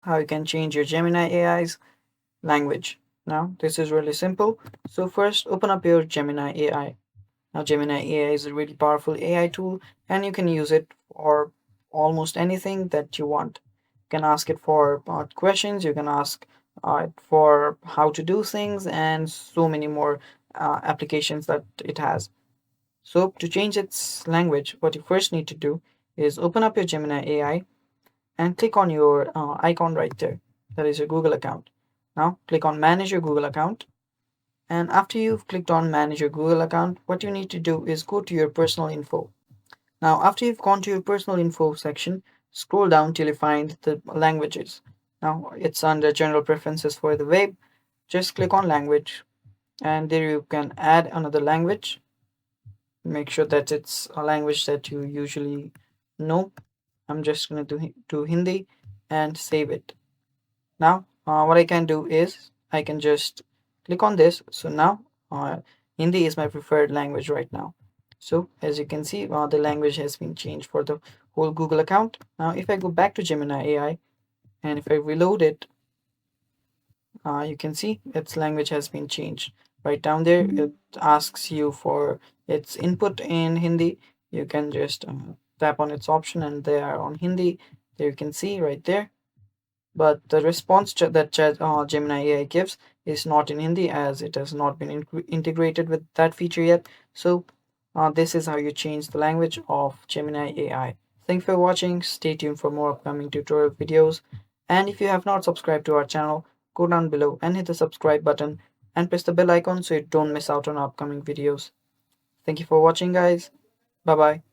how you can change your Gemini AI's language. Now, this is really simple. So first, open up your Gemini AI. Now, Gemini AI is a really powerful AI tool, and you can use it for almost anything that you want. You can ask it for questions, you can ask it for how to do things, and so many more applications that it has. So, to change its language, what you first need to do is open up your Gemini AI and click on your icon right there. That is your Google account. Now, click on Manage your Google account. And after you've clicked on Manage your Google account, what you need to do is go to your personal info. Now, after you've gone to your personal info section, scroll down till you find the languages. Now, it's under General Preferences for the web. Just click on Language, and there you can add another language. Make sure that it's a language that you usually know. I'm just going to do Hindi and save it. Now, what I can do is I can just click on this. So now, Hindi is my preferred language right now. So as you can see, the language has been changed for the whole Google account. Now, if I go back to Gemini AI and if I reload it, you can see its language has been changed. Right down there, it asks you for its input in Hindi. You can just tap on its option and they are on Hindi. There you can see right there, but the response that Gemini AI gives is not in Hindi as it has not been integrated with that feature yet. So this is how you change the language of Gemini AI. Thanks for watching. Stay tuned for more upcoming tutorial videos. And if you have not subscribed to our channel, go down below and hit the subscribe button and press the bell icon so you don't miss out on upcoming videos. Thank you for watching, guys. Bye bye.